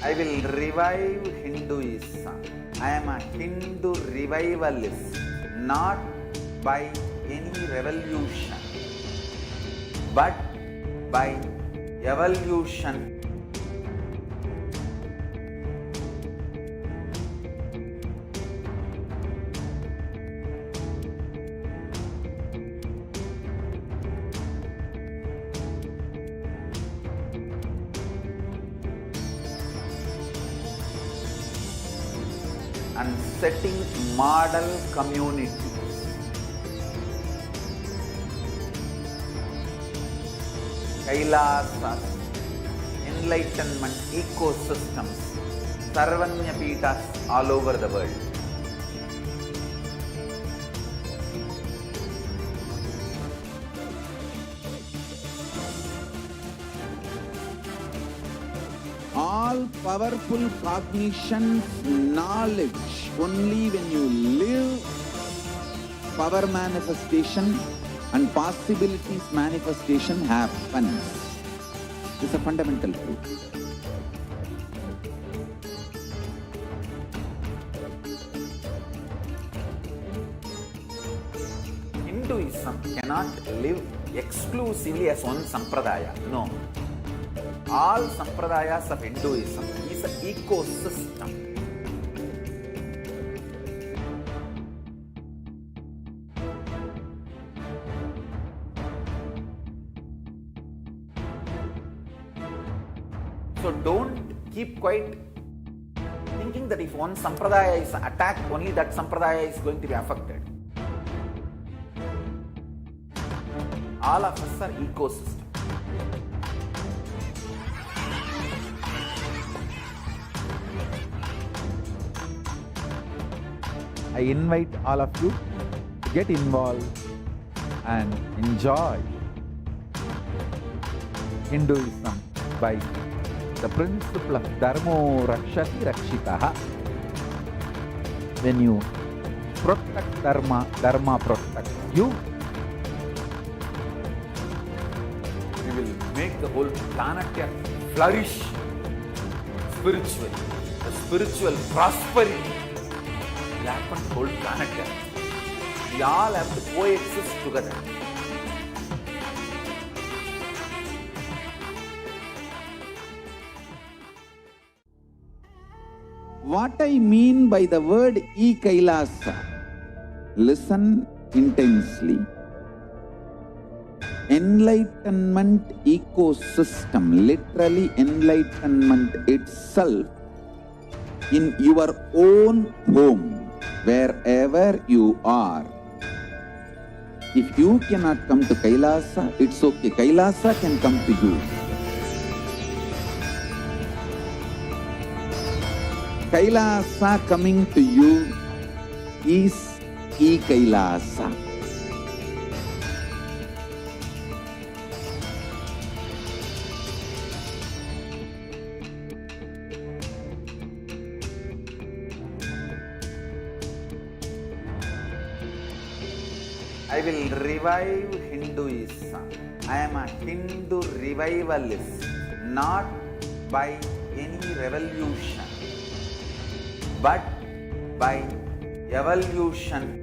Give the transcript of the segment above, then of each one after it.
I will revive Hinduism. I am a Hindu revivalist, not by any revolution, but by evolution. And setting model communities. Kailasas, enlightenment ecosystems, Sarvanya Pitas all over the world. All powerful cognition, knowledge, only when you live, power manifestation and possibilities manifestation happens. This is a fundamental truth. Hinduism cannot live exclusively as one sampradaya. No. All sampradayas of Hinduism is an ecosystem. So don't keep quiet thinking that if one sampradaya is attacked, only that sampradaya is going to be affected. All of us are ecosystem. I invite all of you to get involved and enjoy Hinduism by the principle of Dharmo Rakshati Rakshitaha. When you protect Dharma, Dharma protects you. We will make the whole planet flourish spiritually. The spiritual prosperity will happen to the whole planet. We all have to coexist together. What I mean by the word Kailasa, listen intensely. Enlightenment ecosystem, literally enlightenment itself, in your own home, wherever you are. If you cannot come to Kailasa, it's okay. Kailasa can come to you. Kailasa coming to you is Kailasa. I will revive Hinduism. I am a Hindu revivalist, not by any revolution, but by evolution.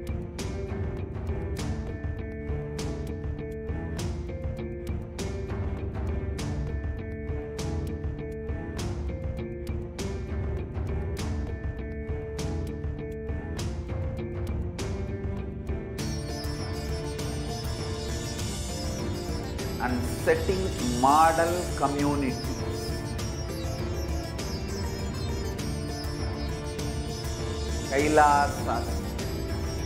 And setting model communities. Kailasas,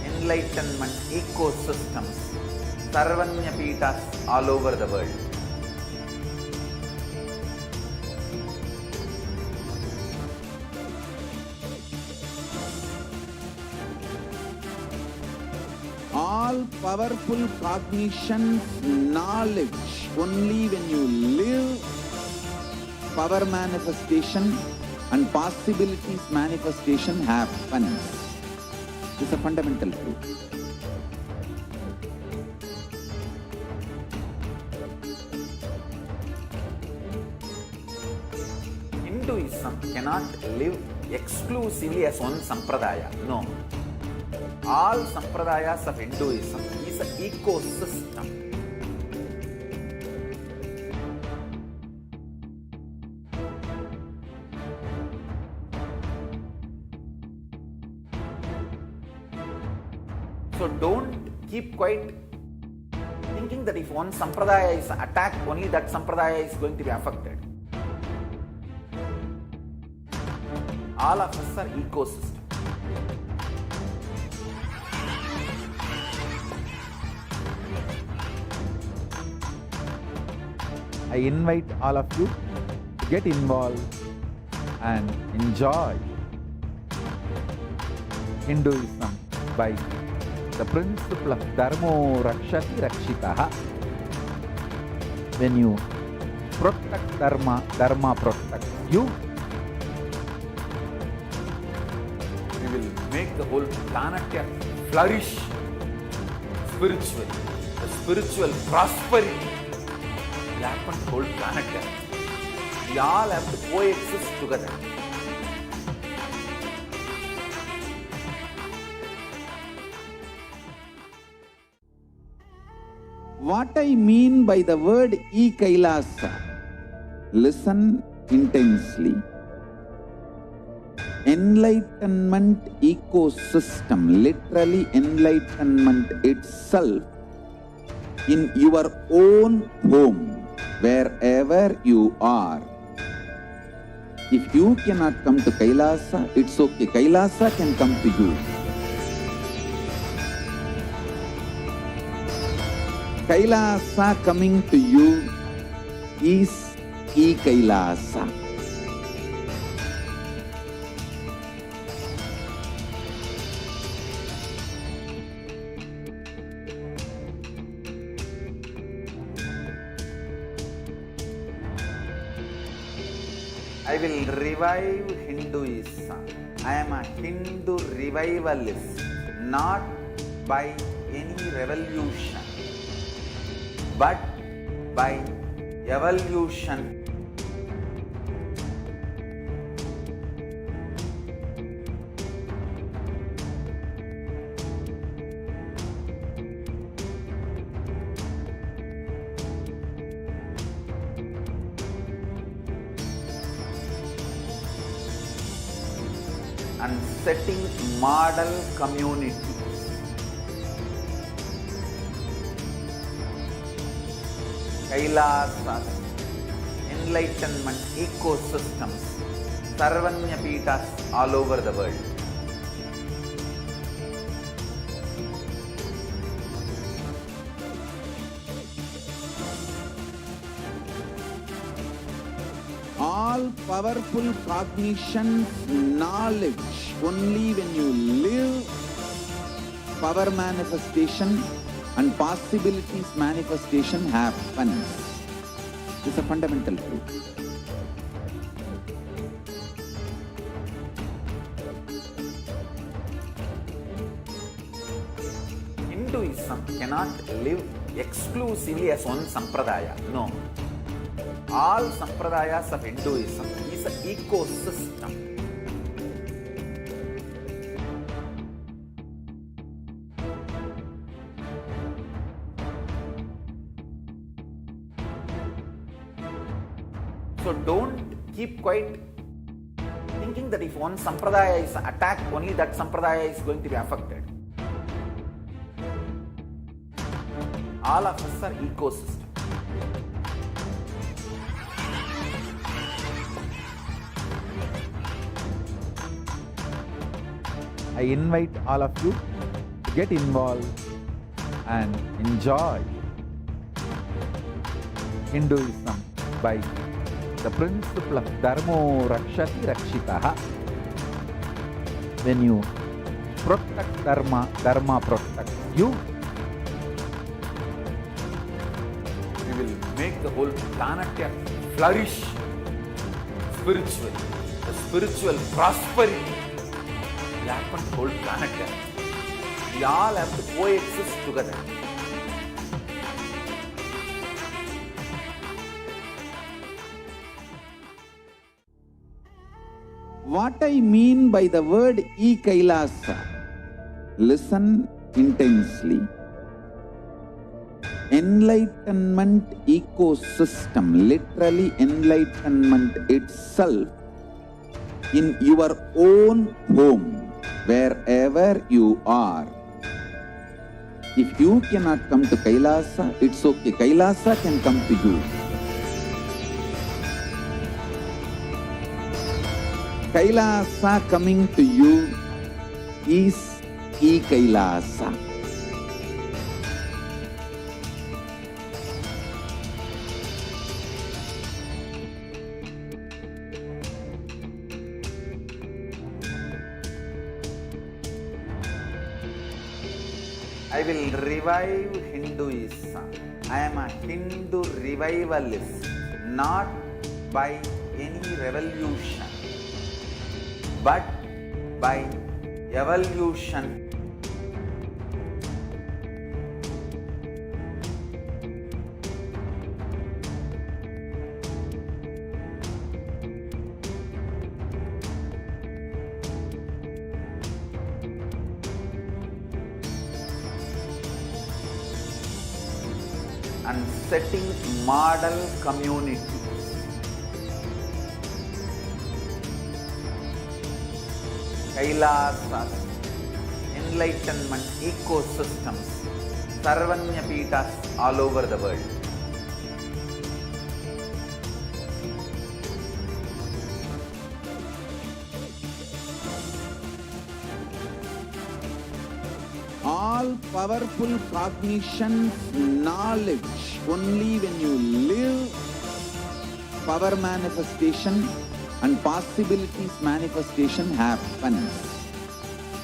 enlightenment ecosystems, Sarvanya Pitas all over the world. All powerful cognition, knowledge, only when you live, power manifestation and possibilities manifestation happens. This is a fundamental truth. Hinduism cannot live exclusively as one sampradaya. No. All sampradayas of Hinduism is an ecosystem. So don't keep quiet thinking that if one sampradaya is attacked, only that sampradaya is going to be affected. All of us are ecosystem. I invite all of you to get involved and enjoy Hinduism by the principle of Dharmo Rakshati Rakshitaha. When you protect Dharma, Dharma protects you. We will make the whole planet flourish spiritually. The spiritual prosperity will happen to the whole planet. We all have to coexist together. What I mean by the word Kailasa, listen intensely. Enlightenment ecosystem, literally enlightenment itself, in your own home, wherever you are. If you cannot come to Kailasa, it's okay. Kailasa can come to you. Kailasa coming to you is Kailasa. I will revive Hinduism. I am a Hindu revivalist, not by any revolution, but by evolution. And setting model communities. Kailasas, enlightenment ecosystems, Sarvanya Pitas all over the world. All powerful cognition, knowledge, only when you live, power manifestation and possibilities manifestation happens. This is a fundamental truth. Hinduism cannot live exclusively as one sampradaya. No. All sampradayas of Hinduism is an ecosystem. So don't keep quiet thinking that if one sampradaya is attacked, only that sampradaya is going to be affected. All of us are ecosystem. I invite all of you to get involved and enjoy Hinduism by the principle of Dharmo Rakshati Rakshitaha. When you protect Dharma, Dharma protects you. We will make the whole planet flourish spiritually. The spiritual prosperity will happen to the whole planet. We all have to coexist together. What I mean by the word Kailasa, listen intensely. Enlightenment ecosystem, literally enlightenment itself, in your own home, wherever you are. If you cannot come to Kailasa, it's okay. Kailasa can come to you. Kailasa coming to you is Kailasa. I will revive Hinduism. I am a Hindu revivalist, not by any revolution, but by evolution. And setting model communities. Kailasas, enlightenment ecosystems, Sarvanya Pitas all over the world. All powerful cognition, knowledge, only when you live, power manifestation and possibilities manifestation happens.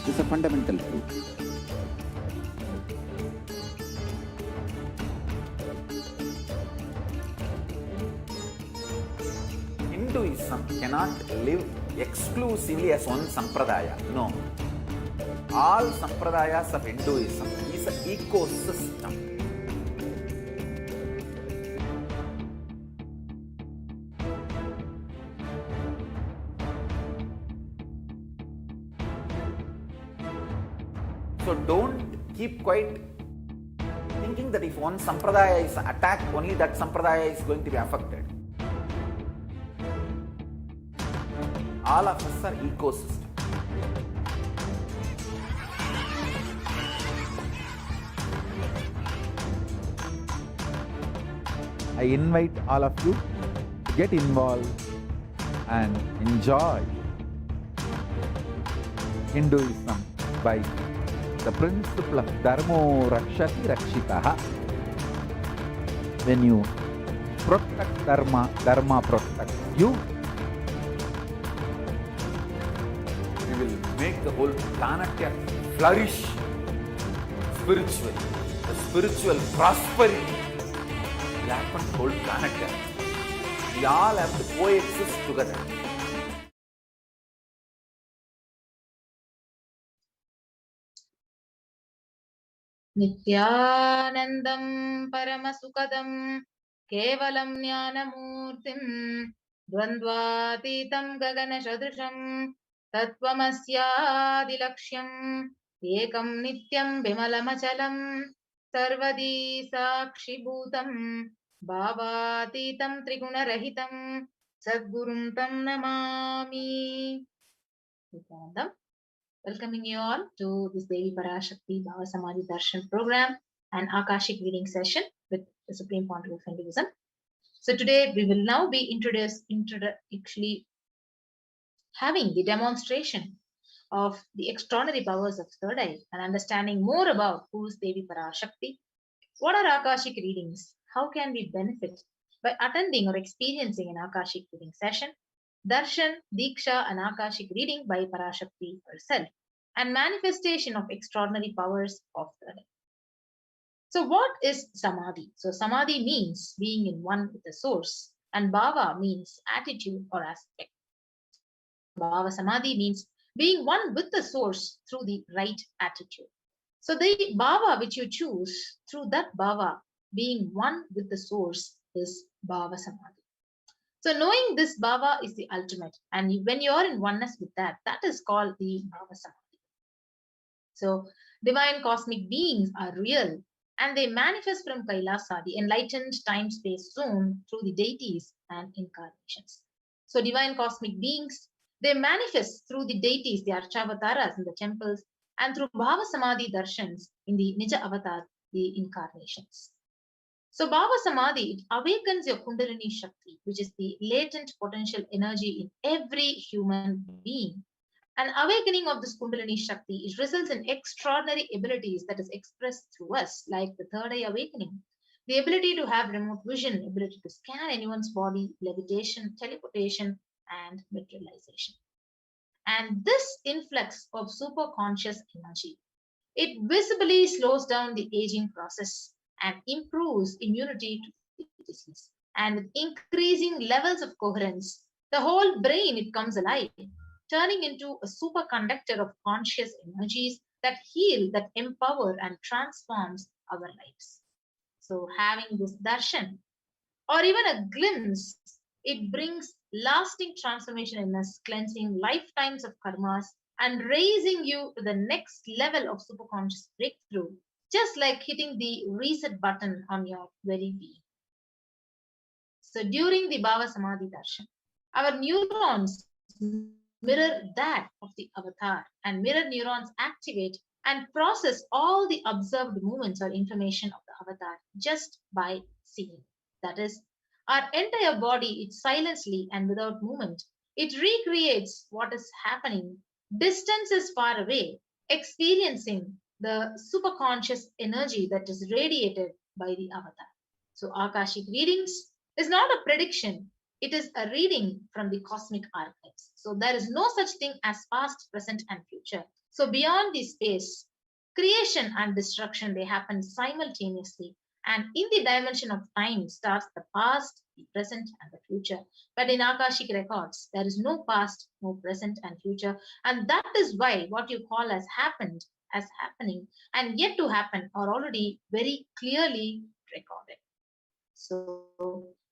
This is a fundamental truth. Hinduism cannot live exclusively as one sampradaya. No. All sampradayas of Hinduism is an ecosystem. So don't keep quiet thinking that if one sampradaya is attacked, only that sampradaya is going to be affected. All of us are ecosystems. I invite all of you to get involved and enjoy Hinduism by the principle of Dharmo Rakshati Rakshitaha. When you protect Dharma, Dharma protects you. We will make the whole planet flourish spiritually. The spiritual prosperity will happen to the whole planet. We all have to coexist together. Nithyanandam Paramasukadam Kevalam Jnanamurtim Dvandvatitam Gagana Shadrisham Tattvamasyaadilakshyam Ekam Nityam Vimalamachalam Sarvadi Sakshibhutam Bhavatitam Trigunarahitam Sadgurum Tam Namami. Nithyanandam, welcoming you all to this Devi Parashakti Bhava Samadhi Darshan program and Akashic reading session with the Supreme Pontiff of Hinduism. So today we will now be actually having the demonstration of the extraordinary powers of third eye and understanding more about who is Devi Parashakti, what are Akashic readings, how can we benefit by attending or experiencing an Akashic reading session, Darshan, Diksha and Akashic reading by Parashakti herself, and manifestation of extraordinary powers of third eye. So what is Samadhi? So Samadhi means being in one with the source, and Bhava means attitude or aspect. Bhava Samadhi means being one with the source through the right attitude. So the Bhava which you choose, through that Bhava, being one with the source, is Bhava Samadhi. So knowing this bhava is the ultimate. And when you are in oneness with that, that is called the bhava samadhi. So divine cosmic beings are real and they manifest from Kailasa, the enlightened time-space zone, through the deities and incarnations. So divine cosmic beings, they manifest through the deities, the Archavataras in the temples, and through Bhava Samadhi Darshans in the Nija Avatar, the incarnations. So Bhava Samadhi, it awakens your Kundalini Shakti, which is the latent potential energy in every human being. An awakening of this Kundalini Shakti, it results in extraordinary abilities that is expressed through us, like the third eye awakening, the ability to have remote vision, ability to scan anyone's body, levitation, teleportation, and materialization. And this influx of superconscious energy, it visibly slows down the aging process and improves immunity to disease. And with increasing levels of coherence, the whole brain, it comes alive, turning into a superconductor of conscious energies that heal, that empower, and transforms our lives. So having this darshan, or even a glimpse, it brings lasting transformation in us, cleansing lifetimes of karmas and raising you to the next level of superconscious breakthrough, just like hitting the reset button on your very being. So during the Bhava Samadhi Darshan, our neurons mirror that of the avatar, and mirror neurons activate and process all the observed movements or information of the avatar just by seeing. That is, our entire body, it silently and without movement, it recreates what is happening. Distance is far away, experiencing the superconscious energy that is radiated by the avatar. So Akashic readings is not a prediction, it is a reading from the cosmic archives. So there is no such thing as past, present, and future. So beyond the space, creation and destruction, they happen simultaneously. And in the dimension of time starts the past, the present, and the future. But in Akashic records, there is no past, no present, and future. And that is why what you call as happened, as happening, and yet to happen are already very clearly recorded. So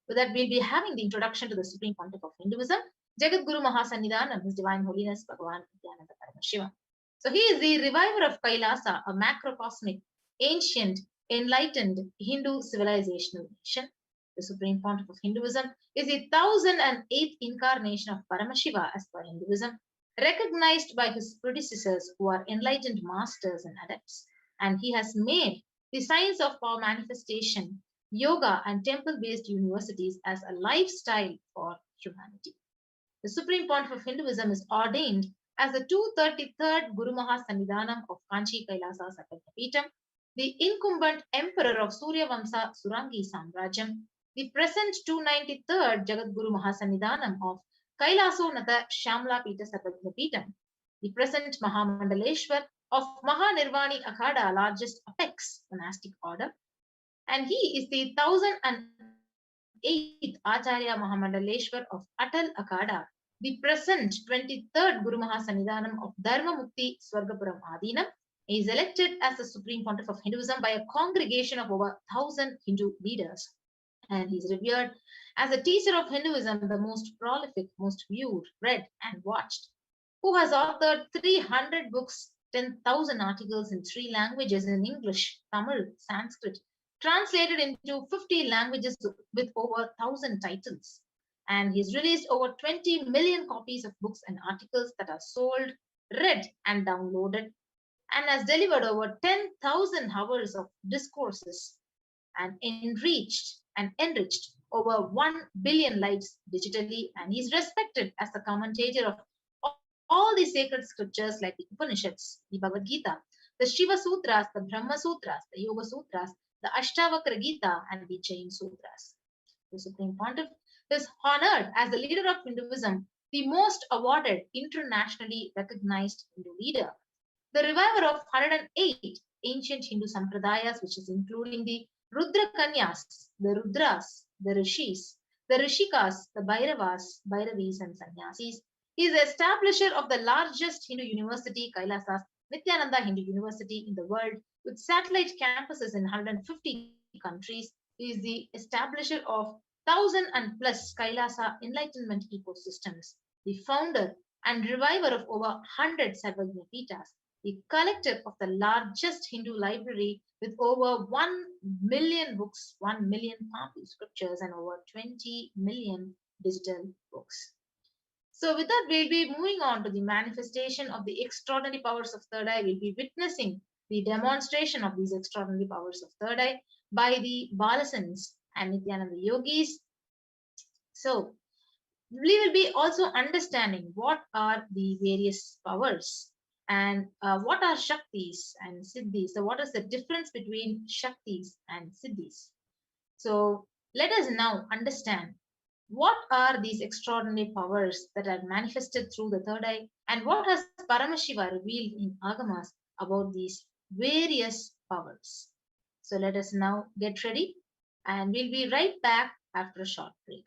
with that, we'll be having the introduction to the Supreme Pontiff of Hinduism, Jagat Guru Mahasannidhanam, His Divine Holiness Bhagavan Nithyananda Paramashivam. So he is the reviver of Kailasa, a macrocosmic, ancient, enlightened Hindu civilizational nation. The Supreme Pontiff of Hinduism is the 1008th incarnation of Paramashiva as per Hinduism, recognized by his predecessors who are enlightened masters and adepts. And he has made the science of power manifestation, yoga, and temple-based universities as a lifestyle for humanity. The Supreme Pontiff of Hinduism is ordained as the 233rd Guru Mahasannidhanam of Kanchi Kailasa Sakalpapitam, the incumbent emperor of Surya Vamsa Surangi Samrajam, the present 293rd Jagat Guru Mahasannidhanam of Kailasonatha Shamla Pita Sakalpapitam, the present Mahamandaleshwar of Mahanirvani Akhada, largest apex monastic order, and he is the 1008th Acharya Mahamandaleshwar of Atal Akhada, the present 23rd Guru Mahasannidhanam of Dharma Mukti Swargapuram Adinam. He is elected as the Supreme Pontiff of Hinduism by a congregation of over 1,000 Hindu leaders. And he is revered as a teacher of Hinduism, the most prolific, most viewed, read, and watched, who has authored 300 books, 10,000 articles in 3 languages in English, Tamil, Sanskrit, translated into 50 languages with over 1,000 titles. And he's released over 20 million copies of books and articles that are sold, read, and downloaded, and has delivered over 10,000 hours of discourses and enriched over 1 billion lives digitally. And he's respected as the commentator of all the sacred scriptures like the Upanishads, the Bhagavad Gita, the Shiva Sutras, the Brahma Sutras, the Yoga Sutras, the Ashtavakra Gita, and the Jain Sutras. The Supreme Pontiff is honored as the leader of Hinduism, the most awarded, internationally recognized Hindu leader, the reviver of 108 ancient Hindu sampradayas, which is including the Rudra Kanyas, the Rudras, the Rishis, the Rishikas, the Bhairavas, Bhairavis, and Sannyasis. He is the establisher of the largest Hindu university, Kailasa's Nithyananda Hindu University in the world, with satellite campuses in 150 countries. He is the establisher of 1,000 and plus Kailasa enlightenment ecosystems, the founder and reviver of over 100 Sarvajna Pitas, the collector of the largest Hindu library with over 1 million books, 1 million Pali scriptures, and over 20 million digital books. So, with that, we'll be moving on to the manifestation of the extraordinary powers of third eye. We'll be witnessing the demonstration of these extraordinary powers of third eye by the Balasans and Nithyananda yogis. So, we will be also understanding what are the various powers and what are Shaktis and Siddhis. So, what is the difference between Shaktis and Siddhis? So, let us now understand what are these extraordinary powers that are manifested through the third eye, and what has Paramashiva revealed in Agamas about these various powers. So, let us now get ready, and we'll be right back after a short break.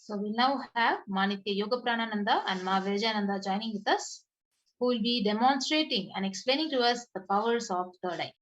So we now have Manitya Yoga Pranananda and Ma Vijayananda joining with us, who will be demonstrating and explaining to us the powers of third eye.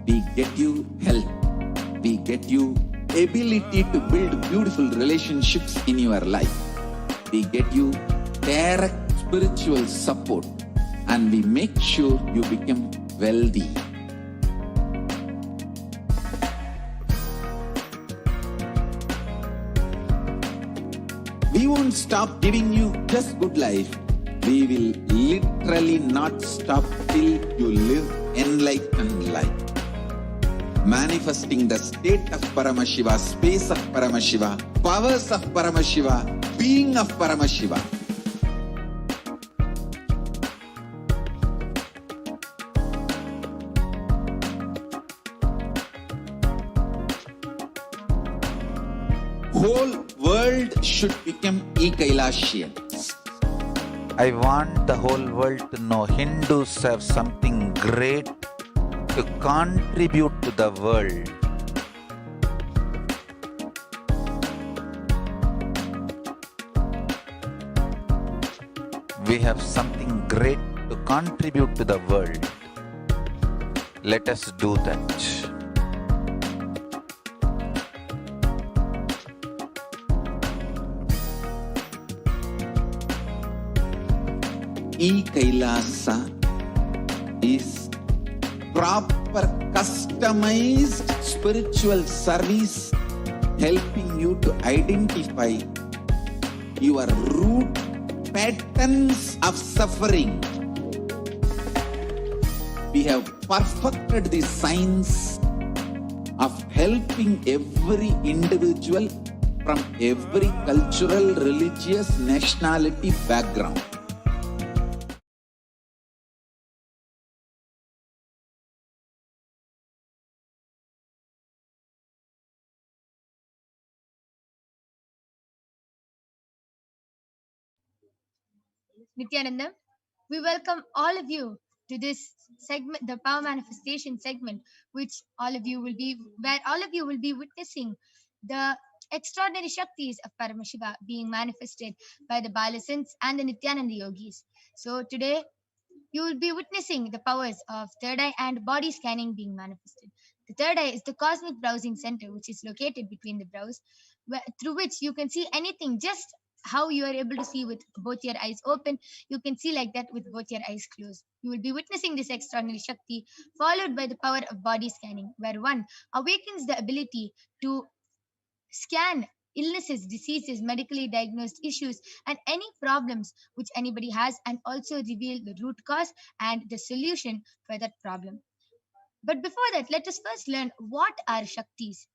We get you health. We get you ability to build beautiful relationships in your life. We get you direct spiritual support, and we make sure you become wealthy. We won't stop giving you just good life. We will literally not stop till you live enlightened life. Manifesting the state of Paramashiva, space of Paramashiva, powers of Paramashiva, being of Paramashiva. Whole world should become Kailasian. I want the whole world to know Hindus have something great to contribute to the world. We have something great to contribute to the world. Let us do that. Kailasa is proper customized spiritual service helping you to identify your root patterns of suffering. We have perfected the science of helping every individual from every cultural, religious, nationality background. Nithyananda, we welcome all of you to this segment, the Power Manifestation segment, which where all of you will be witnessing the extraordinary Shaktis of Paramashiva being manifested by the Balasants and the Nithyananda yogis. So today, you will be witnessing the powers of third eye and body scanning being manifested. The third eye is the cosmic browsing center, which is located between the brows, through which you can see anything just how you are able to see with both your eyes open. You can see like that with both your eyes closed. You will be witnessing this extraordinary Shakti, followed by the power of body scanning, where one awakens the ability to scan illnesses, diseases, medically diagnosed issues, and any problems which anybody has, and also reveal the root cause and the solution for that problem. But before that, let us first learn what are Shaktis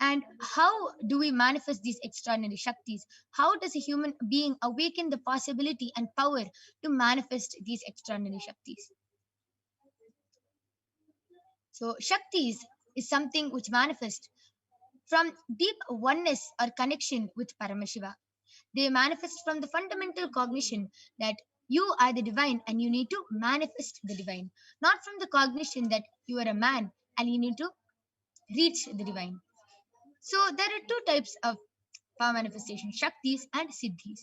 and how do we manifest these extraordinary Shaktis. How does a human being awaken the possibility and power to manifest these extraordinary Shaktis? So, Shaktis is something which manifests from deep oneness or connection with Paramashiva. They manifest from the fundamental cognition that you are the divine and you need to manifest the divine, not from the cognition that you are a man and you need to reach the divine. So there are two types of power manifestation, Shaktis and Siddhis.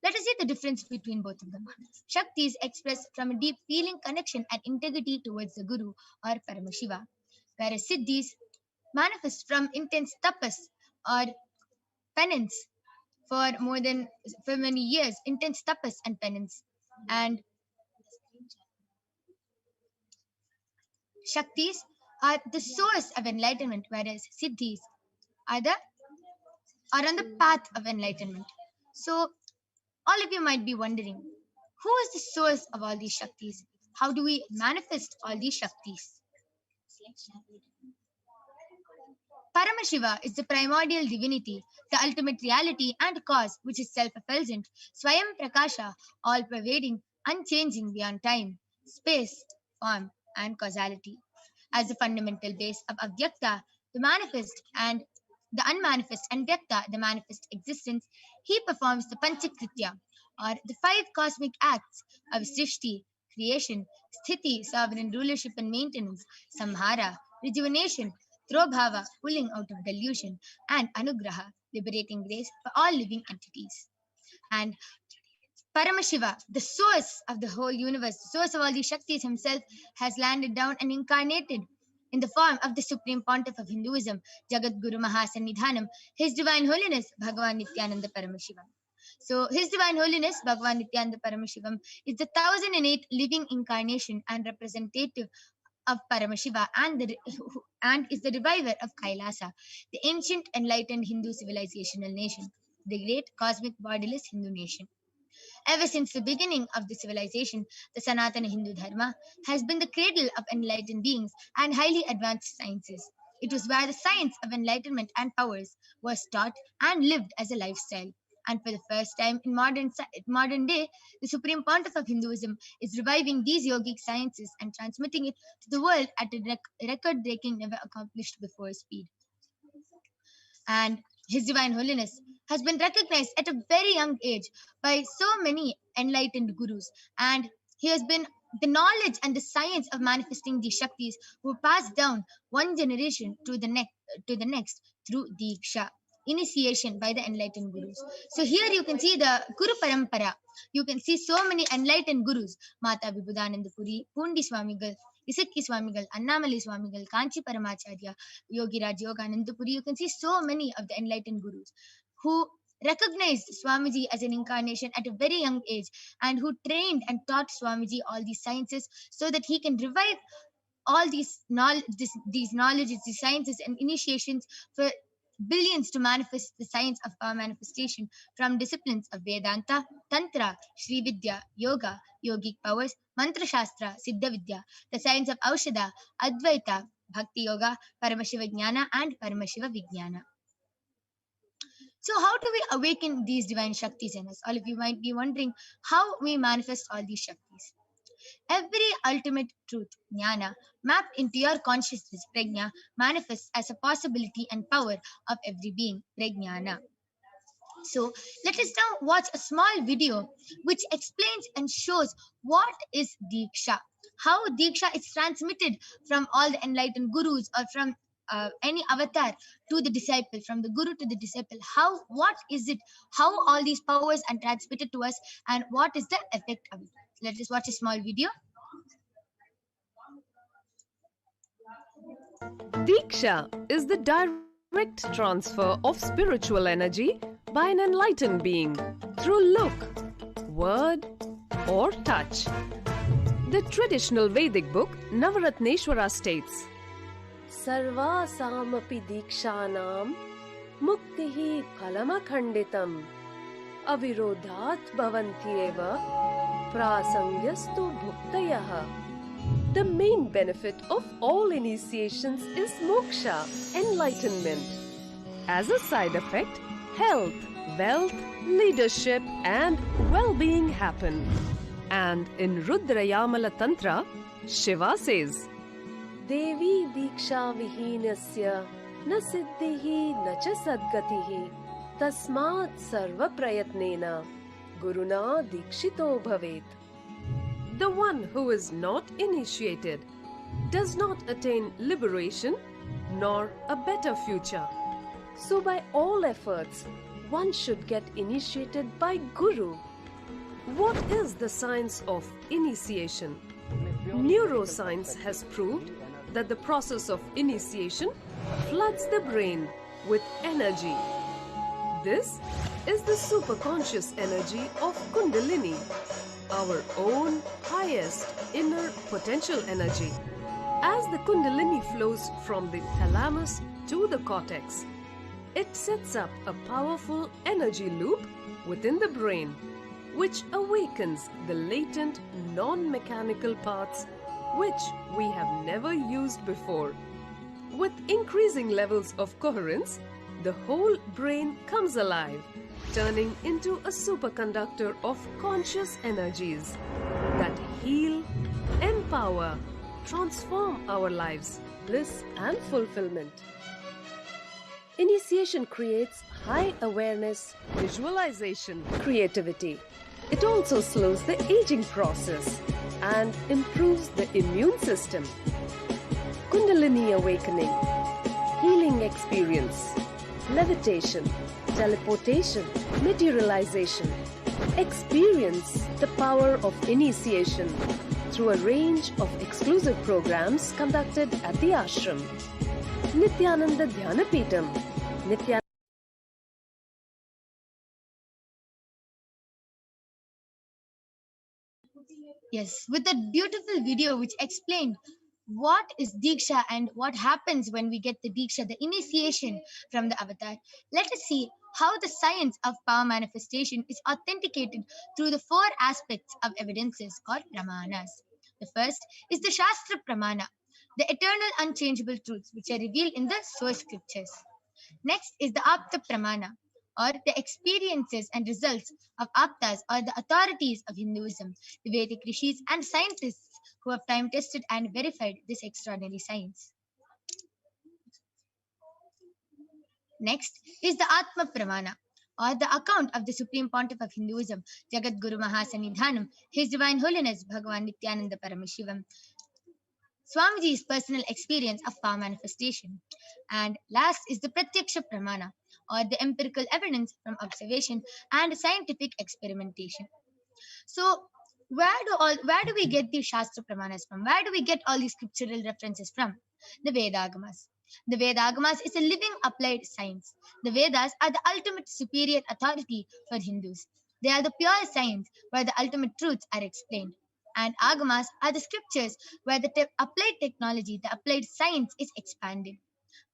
Let us see the difference between both of them. Shaktis express from a deep feeling, connection, and integrity towards the Guru or Paramashiva, whereas Siddhis manifest from intense tapas or penance for many years, intense tapas and penance. And Shaktis are the source of enlightenment, whereas Siddhis are on the path of enlightenment. So, all of you might be wondering, who is the source of all these Shaktis? How do we manifest all these Shaktis? Paramashiva is the primordial divinity, the ultimate reality and cause, which is self-effulgent, Swayam Prakasha, all-pervading, unchanging beyond time, space, form, and causality. As the fundamental base of Avyakta, the manifest and the unmanifest, and Vyakta, the manifest existence, he performs the Panchakritya, or the 5 cosmic acts of Srishti, creation, Sthiti, sovereign rulership and maintenance, Samhara, rejuvenation, Trobhava, pulling out of delusion, and Anugraha, liberating grace for all living entities. And Paramashiva, the source of the whole universe, the source of all these Shaktis himself, has landed down and incarnated in the form of the Supreme Pontiff of Hinduism, Jagat Guru Mahasannidhanam, His Divine Holiness, Bhagavan Nithyananda Paramashivam. So, His Divine Holiness, Bhagavan Nithyananda Paramashivam, is the 1008 living incarnation and representative of Paramashiva and is the reviver of Kailasa, the ancient enlightened Hindu civilizational nation, the great cosmic bodiless Hindu nation. Ever since the beginning of the civilization, the Sanatana Hindu Dharma has been the cradle of enlightened beings and highly advanced sciences. It was where the science of enlightenment and powers was taught and lived as a lifestyle. And for the first time in modern day, the Supreme Pontiff of Hinduism is reviving these yogic sciences and transmitting it to the world at a record-breaking, never accomplished before speed. And His Divine Holiness has been recognized at a very young age by so many enlightened gurus, and he has been the knowledge and the science of manifesting these Shaktis who passed down one generation to the next through Diksha, initiation by the enlightened gurus. So here you can see the Guru Parampara. You can see so many enlightened gurus: Mata Vibhudanandapuri, Pundi Swamigal, Isakki Swamigal, Annamali Swamigal, Kanchi Paramacharya, Yogi Raj Yoganandapuri. You can see so many of the enlightened gurus who recognized Swamiji as an incarnation at a very young age and who trained and taught Swamiji all these sciences so that he can revive all these knowledges, these sciences and initiations for billions to manifest the science of power manifestation from disciplines of Vedanta, Tantra, Sri Vidya, Yoga, Yogic powers, Mantra Shastra, Siddha Vidya, the science of Aushadha, Advaita, Bhakti Yoga, Paramashiva Jnana, and Paramashiva Vijnana. So how do we awaken these divine Shaktis in us? All of you might be wondering how we manifest all these Shaktis. Every ultimate truth, jnana, mapped into your consciousness, prajna, manifests as a possibility and power of every being, prajnana. So let us now watch a small video which explains and shows what is Diksha, how Diksha is transmitted from all the enlightened gurus or from any avatar to the disciple, from the guru to the disciple. What is it? How all these powers are transmitted to us, and what is the effect of it? Let us watch a small video. Diksha is the direct transfer of spiritual energy by an enlightened being through look, word, or touch. The traditional Vedic book Navaratneshwara states, Sarvasamapi dikshanam muktihi phalamakhanditam avirodhat bhavantyeva prasangyastu bhuktayaha. The main benefit of all initiations is moksha, enlightenment. As a side effect, health, wealth, leadership, and well-being happen. And in Rudrayamala Tantra, Shiva says, Devi diksha vihinasya na siddhihi na cha sadgatihi tasmat sarva prayatnena guruna dikshito bhavet. The one who is not initiated does not attain liberation nor a better future. So by all efforts, one should get initiated by Guru. What is the science of initiation? Neuroscience has proved that the process of initiation floods the brain with energy. This is the superconscious energy of Kundalini, our own highest inner potential energy. As the Kundalini flows from the thalamus to the cortex, it sets up a powerful energy loop within the brain, which awakens the latent non-mechanical parts which we have never used before. With increasing levels of coherence, the whole brain comes alive, turning into a superconductor of conscious energies that heal, empower, transform our lives, bliss and fulfillment. Initiation creates high awareness, visualization, creativity. It also slows the aging process and improves the immune system. Kundalini awakening, healing experience, levitation, teleportation, materialization. Experience the power of initiation through a range of exclusive programs conducted at the ashram. Nithyananda Dhyanapitham, Nithyananda. Yes, with a beautiful video which explained what is Diksha and what happens when we get the Diksha, the initiation from the avatar. Let us see how the science of power manifestation is authenticated through the four aspects of evidences or pramanas. The first is the Shastra Pramana, the eternal unchangeable truths which are revealed in the source scriptures. Next is the Apta Pramana, or the experiences and results of Aptas, or the authorities of Hinduism, the Vedic rishis and scientists who have time tested and verified this extraordinary science. Next is the Atma Pramana, or the account of the Supreme Pontiff of Hinduism, Jagat Guru Mahasanidhanam, His Divine Holiness Bhagavan Nithyananda Paramashivam, Swamiji's personal experience of power manifestation. And last is the Pratyaksha Pramana, or the empirical evidence from observation and scientific experimentation. So, where do we get these Shastra Pramanas from? Where do we get all these scriptural references from? The Vedagamas. The Vedagamas is a living applied science. The Vedas are the ultimate superior authority for Hindus. They are the pure science where the ultimate truths are explained. And Agamas are the scriptures where the applied technology, the applied science is expanded.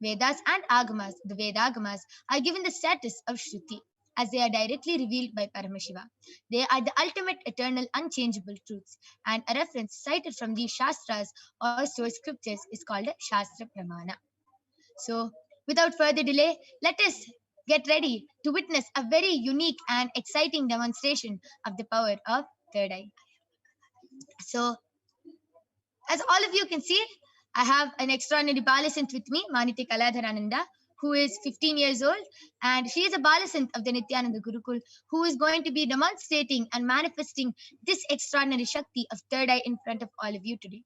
Vedas and Agamas, the Vedagamas, are given the status of Shruti as they are directly revealed by Paramashiva. They are the ultimate eternal unchangeable truths, and a reference cited from these Shastras or source scriptures is called a Shastra Pramana. So, without further delay, let us get ready to witness a very unique and exciting demonstration of the power of third eye. So, as all of you can see, I have an extraordinary Balasant with me, Maniti Kaladharananda, who is 15 years old, and she is a Balasant of the Nithyananda Gurukul, who is going to be demonstrating and manifesting this extraordinary Shakti of third eye in front of all of you today.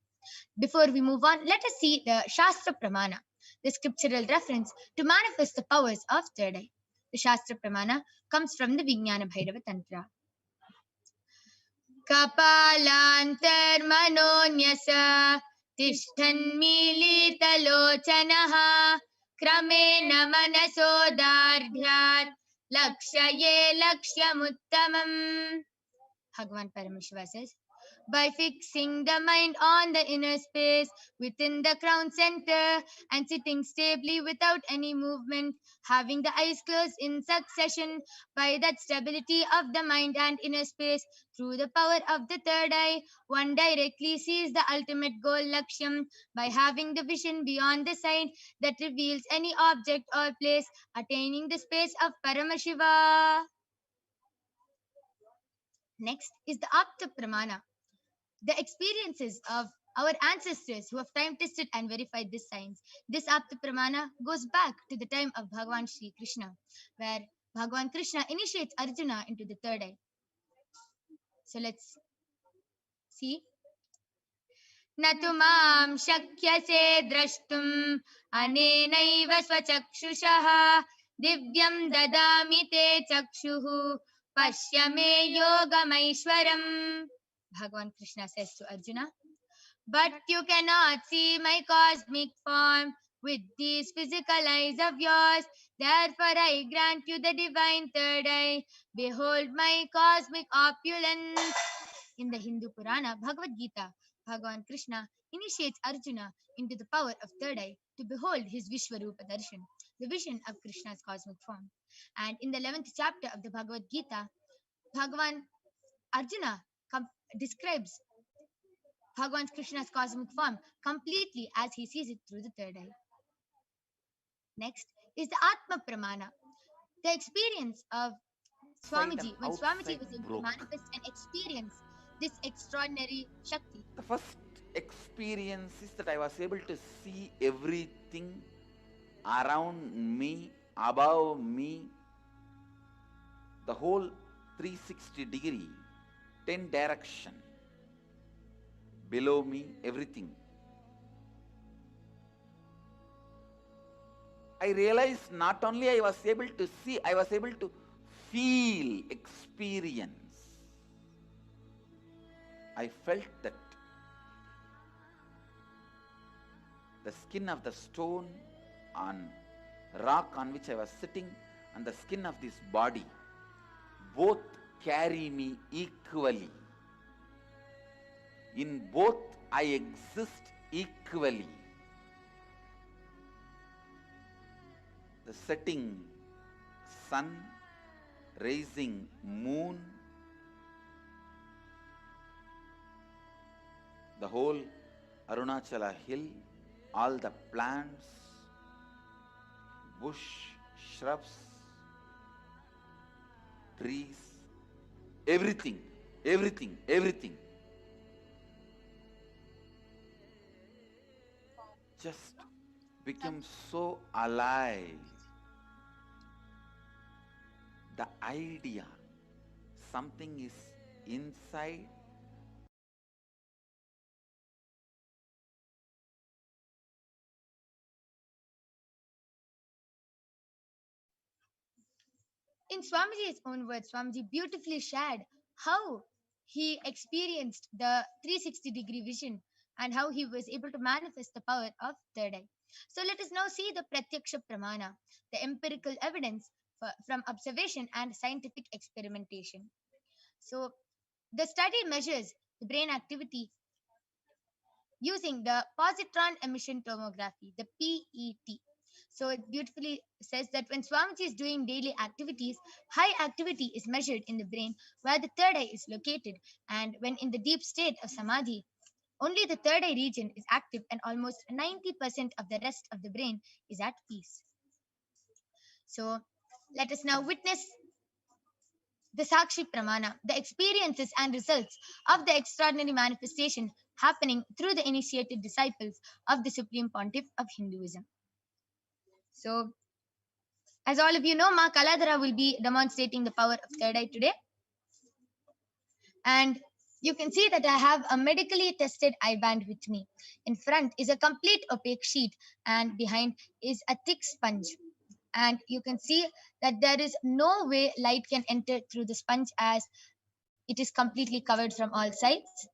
Before we move on, let us see the Shastra Pramana, the scriptural reference to manifest the powers of third eye. The Shastra Pramana comes from the Vijnana Bhairava Tantra. Kapalantarmanonyasa tishthanmilitalochanaha kramen manasodardhyat lakshaye lakshyamuttamam. Bhagavan Paramashiva says, by fixing the mind on the inner space within the crown center and sitting stably without any movement, having the eyes closed in succession, by that stability of the mind and inner space, through the power of the third eye, one directly sees the ultimate goal Lakshyam by having the vision beyond the sight that reveals any object or place, attaining the space of Paramashiva. Next is the Apta Pramana, the experiences of our ancestors who have time tested and verified this science. This Apta Pramana goes back to the time of Bhagavan Sri Krishna, where Bhagavan Krishna initiates Arjuna into the third eye. So let's see. Natu mam shakyase drashtum anenaiva swachakshushaha divyam dadami te chakshuhu pashyame yogamaishwaram. Bhagavan Krishna says to Arjuna, but you cannot see my cosmic form with these physical eyes of yours. Therefore I grant you the divine third eye. Behold my cosmic opulence. In the Hindu Purana Bhagavad Gita, Bhagavan Krishna initiates Arjuna into the power of third eye to behold his Vishwarupa Darshan, the vision of Krishna's cosmic form. And in the 11th chapter of the Bhagavad Gita, Bhagavan Arjuna describes Bhagavan Krishna's cosmic form completely as he sees it through the third eye. Next is the Atma Pramana, the experience of Swamiji, when Swamiji was able to manifest and experience this extraordinary Shakti. The first experience is that I was able to see everything around me, above me, the whole 360 degree, 10 direction, below me, everything. I realized not only I was able to see, I was able to feel, experience. I felt that the skin of the stone on rock on which I was sitting and the skin of this body both carry me equally. In both I exist equally. The setting sun, rising moon, the whole Arunachala hill, all the plants, bush, shrubs, trees, everything, everything, everything. Just became so alive. The idea, something is inside. In Swamiji's own words, Swamiji beautifully shared how he experienced the 360-degree vision and how he was able to manifest the power of third eye. So let us now see the Pratyaksha Pramana, the empirical evidence from observation and scientific experimentation. So the study measures the brain activity using the positron emission tomography, the PET. So it beautifully says that when Swamiji is doing daily activities, high activity is measured in the brain where the third eye is located. And when in the deep state of Samadhi, only the third eye region is active and almost 90% of the rest of the brain is at peace. So let us now witness the Sakshi Pramana, the experiences and results of the extraordinary manifestation happening through the initiated disciples of the Supreme Pontiff of Hinduism. So, as all of you know, Ma Kaladhara will be demonstrating the power of third eye today. And you can see that I have a medically tested eye band with me. In front is a complete opaque sheet and behind is a thick sponge. And you can see that there is no way light can enter through the sponge as it is completely covered from all sides.